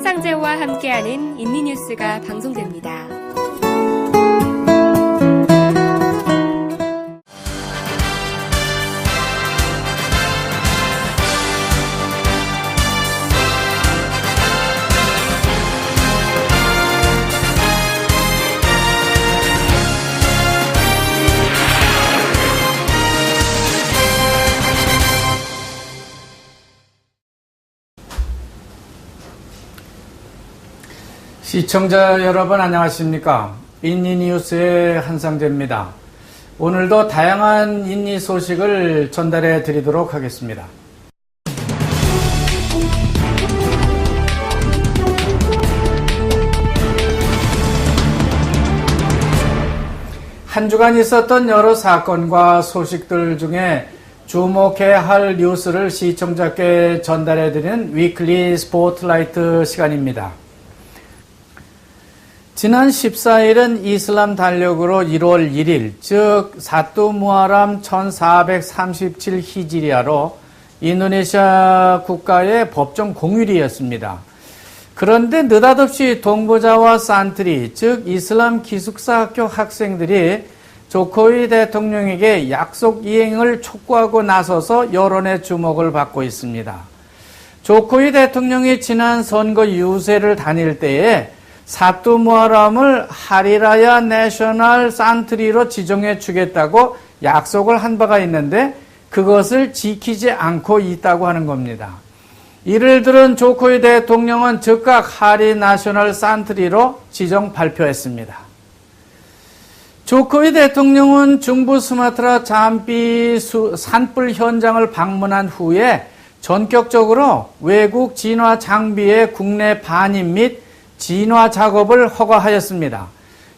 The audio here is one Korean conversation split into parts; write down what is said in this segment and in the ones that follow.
한상재와 함께하는 인리뉴스가 방송됩니다. 시청자 여러분 안녕하십니까? 인리뉴스의 한상재입니다. 오늘도 다양한 인리 소식을 전달해 드리도록 하겠습니다. 한 주간 있었던 여러 사건과 소식들 중에 주목해야 할 뉴스를 시청자께 전달해 드리는 위클리 스포트라이트 시간입니다. 지난 14일은 이슬람 달력으로 1월 1일, 즉 사뚜 무하람 1437 히지리아로 인도네시아 국가의 법정 공휴일이었습니다. 그런데 느닷없이 동부자와 산트리, 즉 이슬람 기숙사 학교 학생들이 조코위 대통령에게 약속 이행을 촉구하고 나서서 여론의 주목을 받고 있습니다. 조코위 대통령이 지난 선거 유세를 다닐 때에 사뚜 무하람을 하리라야 내셔널 산트리로 지정해 주겠다고 약속을 한 바가 있는데 그것을 지키지 않고 있다고 하는 겁니다. 이를 들은 조코위 대통령은 즉각 하리 나셔널 산트리로 지정 발표했습니다. 조코위 대통령은 중부 수마트라 잠비 산불 현장을 방문한 후에 전격적으로 외국 진화 장비의 국내 반입 및 진화 작업을 허가하였습니다.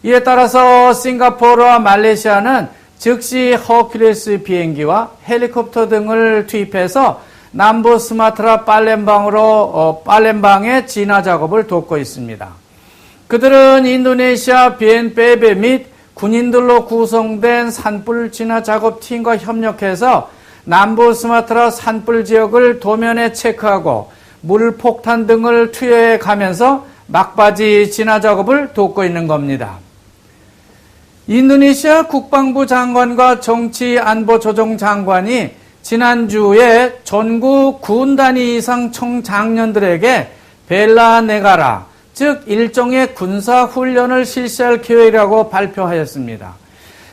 이에 따라서 싱가포르와 말레이시아는 즉시 허큘레스 비행기와 헬리콥터 등을 투입해서 남부 스마트라 팔렘방의 진화 작업을 돕고 있습니다. 그들은 인도네시아 BNPB 및 군인들로 구성된 산불 진화 작업팀과 협력해서 남부 스마트라 산불 지역을 도면에 체크하고 물 폭탄 등을 투여해 가면서 막바지 진화 작업을 돕고 있는 겁니다. 인도네시아 국방부 장관과 정치안보조정장관이 지난주에 전국 군 단위 이상 총장년들에게 벨라 네가라, 즉 일종의 군사훈련을 실시할 계획이라고 발표하였습니다.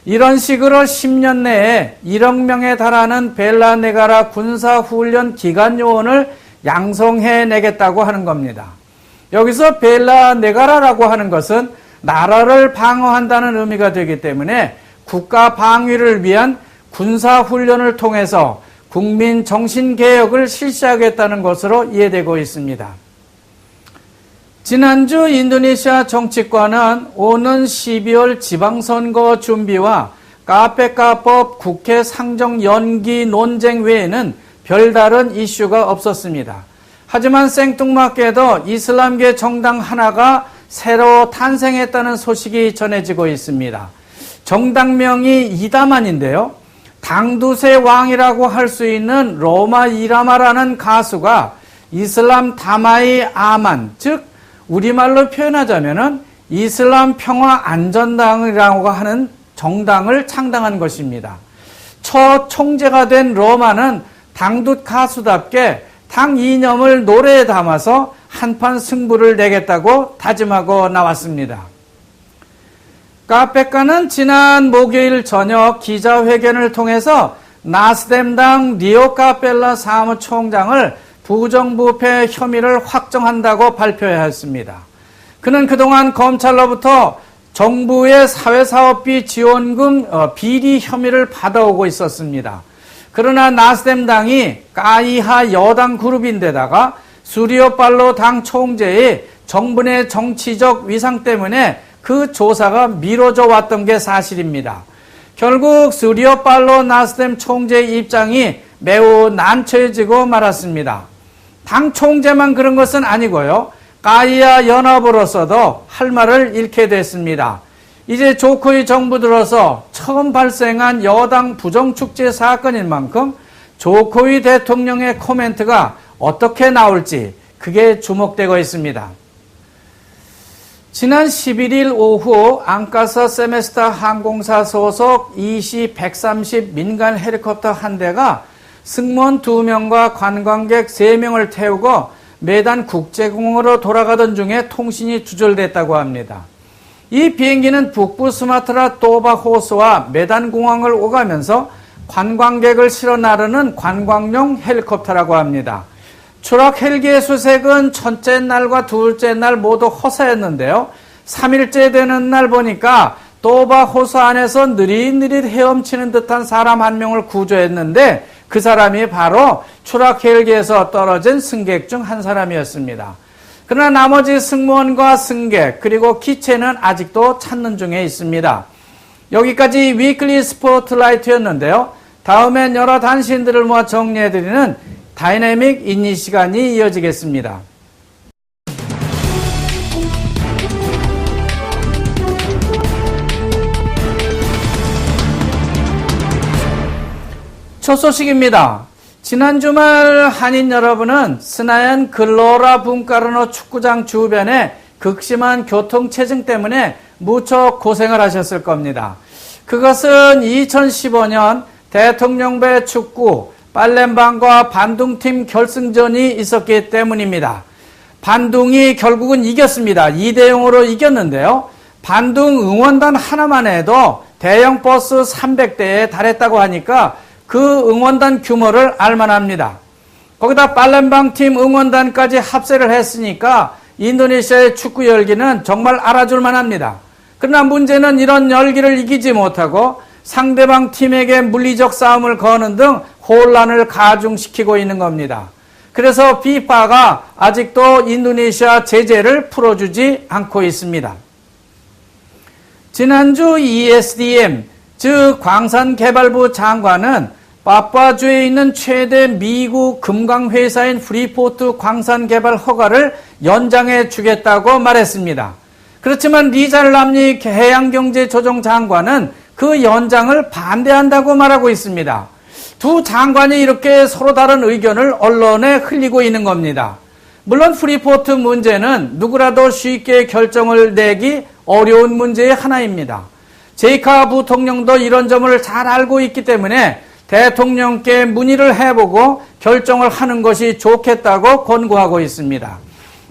이런 식으로 10년 내에 1억 명에 달하는 벨라 네가라 군사훈련 기간 요원을 양성해내겠다고 하는 겁니다. 여기서 벨라 네가라라고 하는 것은 나라를 방어한다는 의미가 되기 때문에 국가 방위를 위한 군사훈련을 통해서 국민 정신개혁을 실시하겠다는 것으로 이해되고 있습니다. 지난주 인도네시아 정치권은 오는 12월 지방선거 준비와 카페카법 국회 상정 연기 논쟁 외에는 별다른 이슈가 없었습니다. 하지만 생뚱맞게도 이슬람계 정당 하나가 새로 탄생했다는 소식이 전해지고 있습니다. 정당명이 이다만인데요. 당두세 왕이라고 할 수 있는 로마 이라마라는 가수가 이슬람 다마이 아만, 즉 우리말로 표현하자면 이슬람 평화 안전당이라고 하는 정당을 창당한 것입니다. 첫 총재가 된 로마는 당두 가수답게 당 이념을 노래에 담아서 한판 승부를 내겠다고 다짐하고 나왔습니다. 카페카는 지난 목요일 저녁 기자회견을 통해서 나스뎀당 리오 카펠라 사무총장을 부정부패 혐의를 확정한다고 발표했습니다. 그는 그동안 검찰로부터 정부의 사회사업비 지원금 비리 혐의를 받아오고 있었습니다. 그러나 나스뎀당이 까이하 여당 그룹인데다가 수리오팔로 당 총재의 정부 내 정치적 위상 때문에 그 조사가 미뤄져 왔던 게 사실입니다. 결국 수리오팔로 나스뎀 총재의 입장이 매우 난처해지고 말았습니다. 당 총재만 그런 것은 아니고요. 까이아 연합으로서도 할 말을 잃게 됐습니다. 이제 조코위 정부 들어서 처음 발생한 여당 부정축제 사건인 만큼 조코위 대통령의 코멘트가 어떻게 나올지 그게 주목되고 있습니다. 지난 11일 오후 앙카사 세메스타 항공사 소속 EC-130 민간 헬리콥터 한 대가 승무원 2명과 관광객 3명을 태우고 메단 국제공항으로 돌아가던 중에 통신이 두절됐다고 합니다. 이 비행기는 북부 스마트라 또바 호수와 메단 공항을 오가면서 관광객을 실어 나르는 관광용 헬리콥터라고 합니다. 추락 헬기의 수색은 첫째 날과 둘째 날 모두 허사였는데요. 3일째 되는 날 보니까 또바 호수 안에서 느릿느릿 헤엄치는 듯한 사람 한 명을 구조했는데 그 사람이 바로 추락 헬기에서 떨어진 승객 중 한 사람이었습니다. 그러나 나머지 승무원과 승객 그리고 기체는 아직도 찾는 중에 있습니다. 여기까지 위클리 스포트라이트였는데요. 다음엔 여러 단신들을 모아 정리해드리는 다이내믹 인니 시간이 이어지겠습니다. 첫 소식입니다. 지난 주말 한인 여러분은 스나얀 글로라 분카르노 축구장 주변에 극심한 교통체증 때문에 무척 고생을 하셨을 겁니다. 그것은 2015년 대통령배 축구 팔렘방과 반둥팀 결승전이 있었기 때문입니다. 반둥이 결국은 이겼습니다. 2대0으로 이겼는데요. 반둥 응원단 하나만 해도 대형 버스 300대에 달했다고 하니까 그 응원단 규모를 알만합니다. 거기다 팔렘방 팀 응원단까지 합세를 했으니까 인도네시아의 축구 열기는 정말 알아줄 만합니다. 그러나 문제는 이런 열기를 이기지 못하고 상대방 팀에게 물리적 싸움을 거는 등 혼란을 가중시키고 있는 겁니다. 그래서 FIFA가 아직도 인도네시아 제재를 풀어주지 않고 있습니다. 지난주 ESDM, 즉 광산개발부 장관은 파푸아주에 있는 최대 미국 금광회사인 프리포트 광산개발 허가를 연장해 주겠다고 말했습니다. 그렇지만 리잘람니 해양경제조정장관은 그 연장을 반대한다고 말하고 있습니다. 두 장관이 이렇게 서로 다른 의견을 언론에 흘리고 있는 겁니다. 물론 프리포트 문제는 누구라도 쉽게 결정을 내기 어려운 문제의 하나입니다. 제이카 부통령도 이런 점을 잘 알고 있기 때문에 대통령께 문의를 해보고 결정을 하는 것이 좋겠다고 권고하고 있습니다.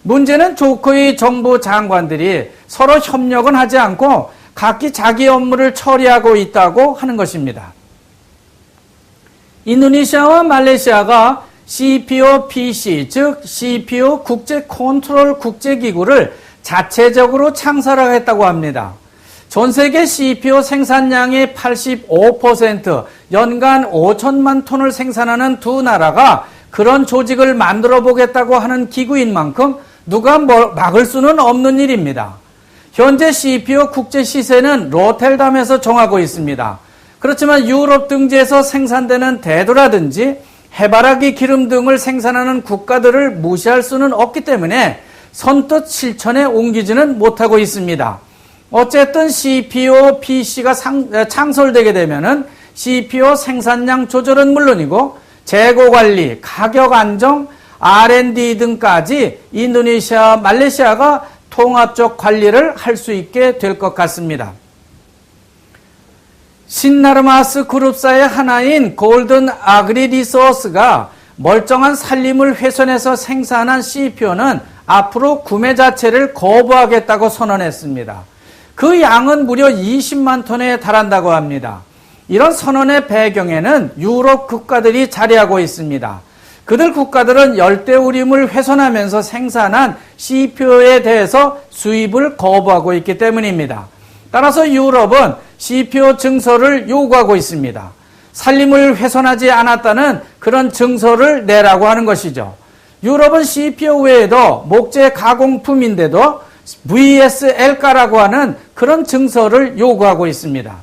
문제는 조코이 정부 장관들이 서로 협력은 하지 않고 각기 자기 업무를 처리하고 있다고 하는 것입니다. 인도네시아와 말레이시아가 CPOPC, 즉 CPO 국제 컨트롤 국제기구를 자체적으로 창설하겠다고 합니다. 전 세계 CPO 생산량의 85%, 연간 5천만 톤을 생산하는 두 나라가 그런 조직을 만들어 보겠다고 하는 기구인 만큼 누가 막을 수는 없는 일입니다. 현재 CPO 국제 시세는 로텔담에서 정하고 있습니다. 그렇지만 유럽 등지에서 생산되는 대두라든지 해바라기 기름 등을 생산하는 국가들을 무시할 수는 없기 때문에 선뜻 실천에 옮기지는 못하고 있습니다. 어쨌든 CPOPC가 창설되게 되면은 CPO 생산량 조절은 물론이고 재고 관리, 가격 안정, R&D 등까지 인도네시아, 말레이시아가 통합적 관리를 할 수 있게 될 것 같습니다. 신나르마스 그룹사의 하나인 골든 아그리 리소스가 멀쩡한 산림을 훼손해서 생산한 CPO는 앞으로 구매 자체를 거부하겠다고 선언했습니다. 그 양은 무려 20만 톤에 달한다고 합니다. 이런 선언의 배경에는 유럽 국가들이 자리하고 있습니다. 그들 국가들은 열대우림을 훼손하면서 생산한 CPO에 대해서 수입을 거부하고 있기 때문입니다. 따라서 유럽은 CPO 증서를 요구하고 있습니다. 산림을 훼손하지 않았다는 그런 증서를 내라고 하는 것이죠. 유럽은 CPO 외에도 목재 가공품인데도 VSL가라고 하는 그런 증서를 요구하고 있습니다.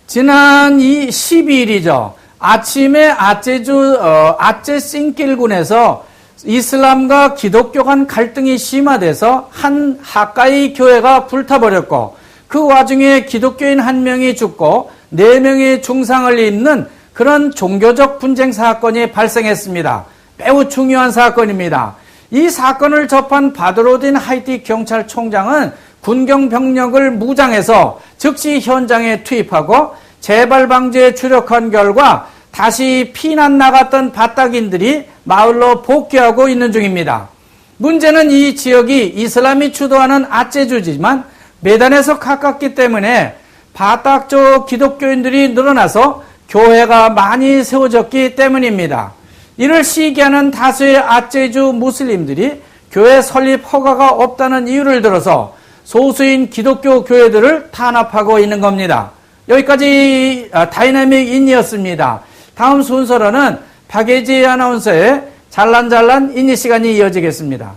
지난 12일이죠. 아침에 아제 싱길군에서 이슬람과 기독교 간 갈등이 심화돼서 한 하카이 교회가 불타버렸고 그 와중에 기독교인 한 명이 죽고 4명이 중상을 입는 그런 종교적 분쟁 사건이 발생했습니다. 매우 중요한 사건입니다. 이 사건을 접한 바드로딘 하이티 경찰총장은 군경 병력을 무장해서 즉시 현장에 투입하고 재발 방지에 주력한 결과 다시 피난 나갔던 바딱인들이 마을로 복귀하고 있는 중입니다. 문제는 이 지역이 이슬람이 주도하는 아제주지만 메단에서 가깝기 때문에 바딱족 기독교인들이 늘어나서 교회가 많이 세워졌기 때문입니다. 이를 시기하는 다수의 아제주 무슬림들이 교회 설립 허가가 없다는 이유를 들어서 소수인 기독교 교회들을 탄압하고 있는 겁니다. 여기까지 다이내믹 인이었습니다. 다음 순서로는 박예지 아나운서의 잘난잘난 인이 시간이 이어지겠습니다.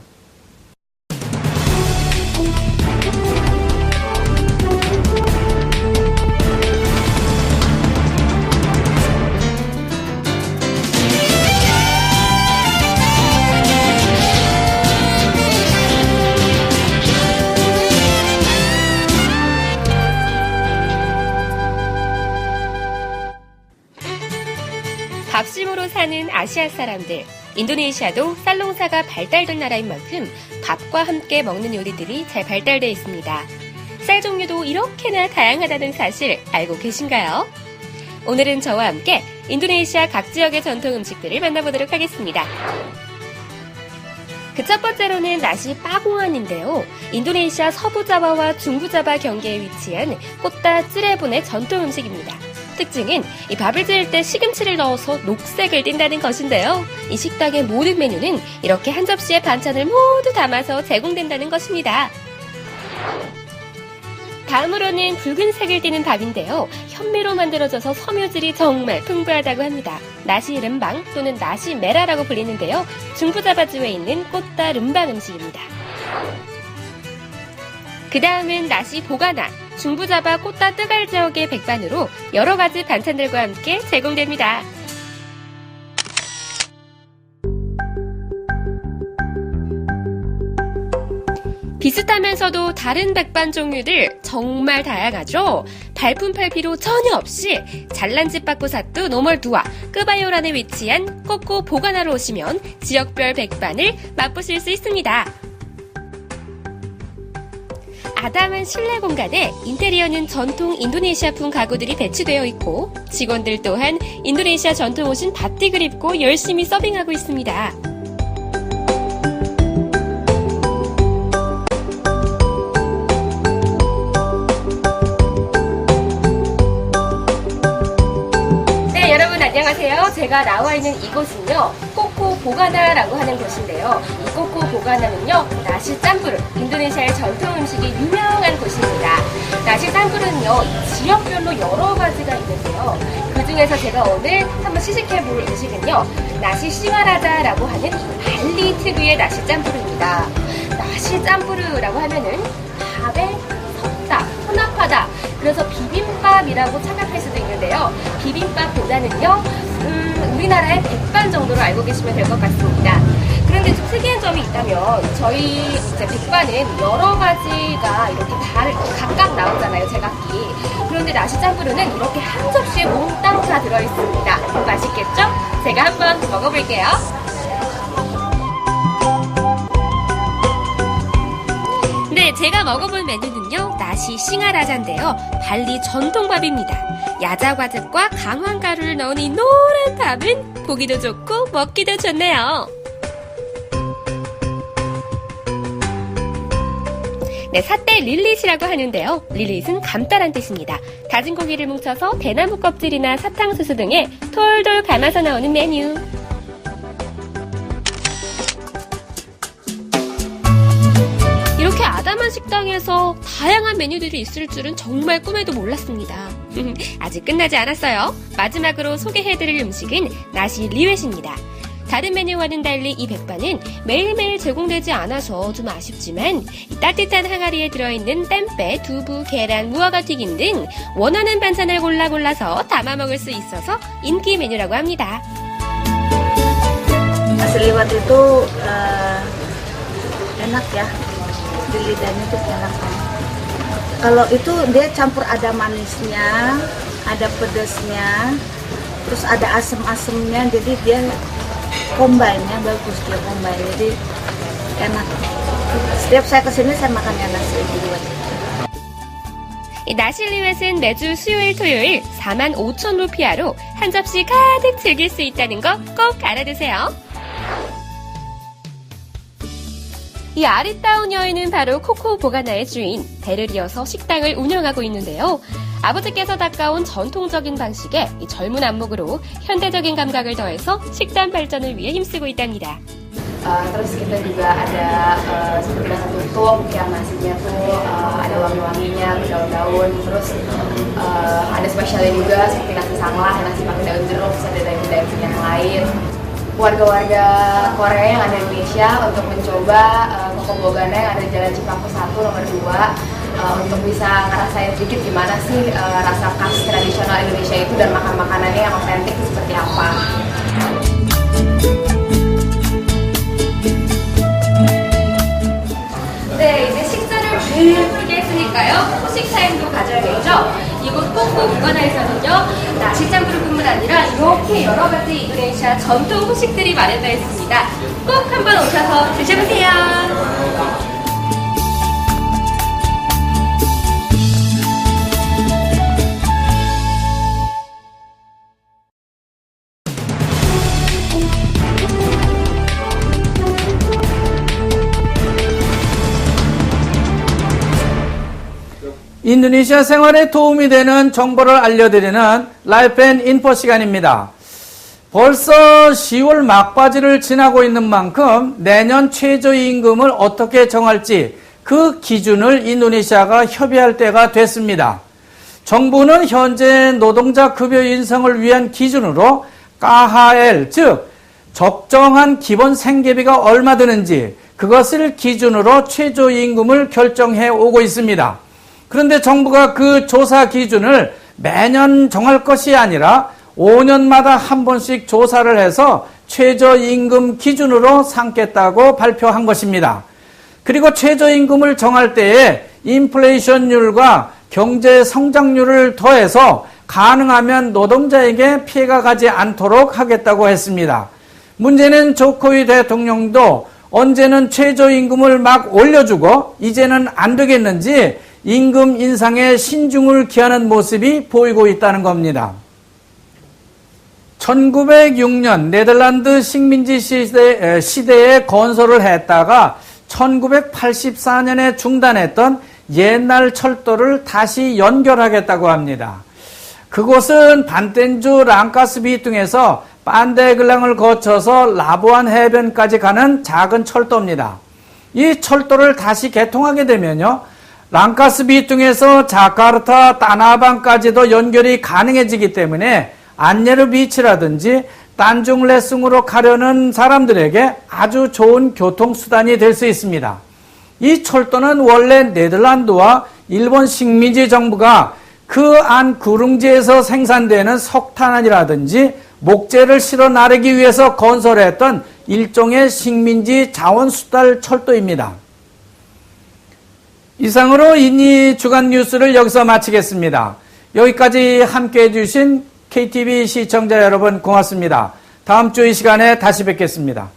밥심으로 사는 아시아 사람들, 인도네시아도 쌀농사가 발달된 나라인 만큼 밥과 함께 먹는 요리들이 잘 발달되어 있습니다. 쌀 종류도 이렇게나 다양하다는 사실 알고 계신가요? 오늘은 저와 함께 인도네시아 각 지역의 전통 음식들을 만나보도록 하겠습니다. 그 첫 번째로는 나시 빠공안인데요. 인도네시아 서부자바와 중부자바 경계에 위치한 꽃다 찌레본의 전통 음식입니다. 특징은 이 밥을 지을 때 시금치를 넣어서 녹색을 띈다는 것인데요. 이 식당의 모든 메뉴는 이렇게 한 접시에 반찬을 모두 담아서 제공된다는 것입니다. 다음으로는 붉은색을 띠는 밥인데요. 현미로 만들어져서 섬유질이 정말 풍부하다고 합니다. 나시 름방 또는 나시 메라라고 불리는데요. 중부자바주에 있는 꽃다 름방 음식입니다. 그 다음은 나시 보가나, 중부자바 꽃다 뜨갈 지역의 백반으로 여러 가지 반찬들과 함께 제공됩니다. 비슷하면서도 다른 백반 종류들 정말 다양하죠? 발품팔 필요 전혀 없이 잘란지빠꾸사뚜 노멀두아 끄바요란에 위치한 꼬꼬 보가나로 오시면 지역별 백반을 맛보실 수 있습니다. 아담한 실내 공간에 인테리어는 전통 인도네시아풍 가구들이 배치되어 있고 직원들 또한 인도네시아 전통 옷인 바틱을 입고 열심히 서빙하고 있습니다. 네, 여러분 안녕하세요. 제가 나와 있는 이곳은요, 꼬꼬 보가나라고 하는 곳인데요. 이 꼬꼬 보가나는요, 나시 짬뿌르, 인도네시아의 전통 음식이 유명한 곳입니다. 나시 짬뿌르는요, 지역별로 여러 가지가 있는데요. 그 중에서 제가 오늘 한번 시식해 볼 음식은요, 나시 싱하라자라고 하는 발리 특유의 나시 짬뿌르입니다. 나시 짬뿌르라고 하면은 밥에 섞다, 혼합하다. 그래서 비빔밥이라고 착각할 수도 있는데요. 비빔밥보다는요, 우리나라의 백반 정도로 알고 계시면 될 것 같습니다. 그런데 좀 특이한 점이 있다면 저희 이제 백반은 여러 가지가 이렇게 각각 나오잖아요, 제각기. 그런데 나시 짬뿌르는 이렇게 한 접시에 몽땅 다 들어있습니다. 맛있겠죠? 제가 한번 먹어볼게요. 네, 제가 먹어볼 메뉴는요, 나시 싱하라자인데요. 발리 전통밥입니다. 야자과즙과 강황가루를 넣은 이 노란 밥은 보기도 좋고 먹기도 좋네요. 네, 사떼 릴릿이라고 하는데요. 릴릿은 감따란 뜻입니다. 다진 고기를 뭉쳐서 대나무 껍질이나 사탕수수 등에 톨톨 감아서 나오는 메뉴. 이렇게 아담한 식당에서 다양한 메뉴들이 있을 줄은 정말 꿈에도 몰랐습니다. 아직 끝나지 않았어요. 마지막으로 소개해드릴 음식은 나시 리웨시입니다. 다른 메뉴와는 달리 이 백반은 매일매일 제공되지 않아서 좀 아쉽지만 따뜻한 항아리에 들어있는 땜빼, 두부, 계란, 무화과 튀김 등 원하는 반찬을 골라서 담아 먹을 수 있어서 인기 메뉴라고 합니다. Nasi liwet itu enak ya, di lidahnya tuh enak. Kalau itu dia campur ada manisnya, ada pedasnya, terus ada asam-asamnya, jadi dia combine-nya bagus, dia combine. Jadi enak. Setiap saya kesini saya makannya nasi liwet. 이 나실리웻은 매주 수요일 토요일 45,000루피아로 한 접시 가득 즐길 수 있다는 거 꼭 알아두세요. 이 아리따운 여인은 바로 코코 보가나의 주인 배를 이어서 식당을 운영하고 있는데요. 아버지께서 닦아온 전통적인 방식에 이 젊은 안목으로 현대적인 감각을 더해서 식단 발전을 위해 힘쓰고 있답니다. Terus kita juga ada seperti nasi tutuk yang nasinya tuh ada wangi-wanginya, berdaun-daun. Terus ada spesialnya juga seperti nasi sanglah, nasi pakai daun jeruk, terus ada daging-daging yang lain. Warga-warga Korea yang ada di Indonesia untuk mencoba Koko Bogana yang ada di Jalan Cipaku 1 nomor 2 untuk bisa ngerasain sedikit gimana sih rasa khas tradisional Indonesia itu dan makan-makanannya yang otentik seperti apa. 네, 이제 식사를 배부르게 했으니까요. 후식 타임도 가져야겠죠? 이곳 코코 보가나에서는요, 나시 짬뿌르뿐만 아니라 이렇게 여러 가지 인도네시아 전통 후식들이 마련되어 있습니다. 꼭 한번 오셔서 드셔보세요. 인도네시아 생활에 도움이 되는 정보를 알려드리는 라이프 앤 인포 시간입니다. 벌써 10월 막바지를 지나고 있는 만큼 내년 최저임금을 어떻게 정할지 그 기준을 인도네시아가 협의할 때가 됐습니다. 정부는 현재 노동자 급여 인상을 위한 기준으로 KHL, 즉 적정한 기본 생계비가 얼마 드는지 그것을 기준으로 최저임금을 결정해 오고 있습니다. 그런데 정부가 그 조사 기준을 매년 정할 것이 아니라 5년마다 한 번씩 조사를 해서 최저임금 기준으로 삼겠다고 발표한 것입니다. 그리고 최저임금을 정할 때에 인플레이션율과 경제 성장률을 더해서 가능하면 노동자에게 피해가 가지 않도록 하겠다고 했습니다. 문제는 조코위 대통령도 언제는 최저임금을 막 올려주고 이제는 안 되겠는지 임금 인상에 신중을 기하는 모습이 보이고 있다는 겁니다. 1906년 네덜란드 식민지 시대에 건설을 했다가 1984년에 중단했던 옛날 철도를 다시 연결하겠다고 합니다. 그곳은 반텐주 랑카스비퉁에서 판데글랑을 거쳐서 라부안 해변까지 가는 작은 철도입니다. 이 철도를 다시 개통하게 되면요, 랑카스비퉁에서 자카르타 따나방까지도 연결이 가능해지기 때문에 안예르 비치라든지 단중레숭으로 가려는 사람들에게 아주 좋은 교통수단이 될 수 있습니다. 이 철도는 원래 네덜란드와 일본 식민지 정부가 그 안 구릉지에서 생산되는 석탄이라든지 목재를 실어 나르기 위해서 건설했던 일종의 식민지 자원수달 철도입니다. 이상으로 인니 주간 뉴스를 여기서 마치겠습니다. 여기까지 함께해 주신 KTV 시청자 여러분 고맙습니다. 다음 주 이 시간에 다시 뵙겠습니다.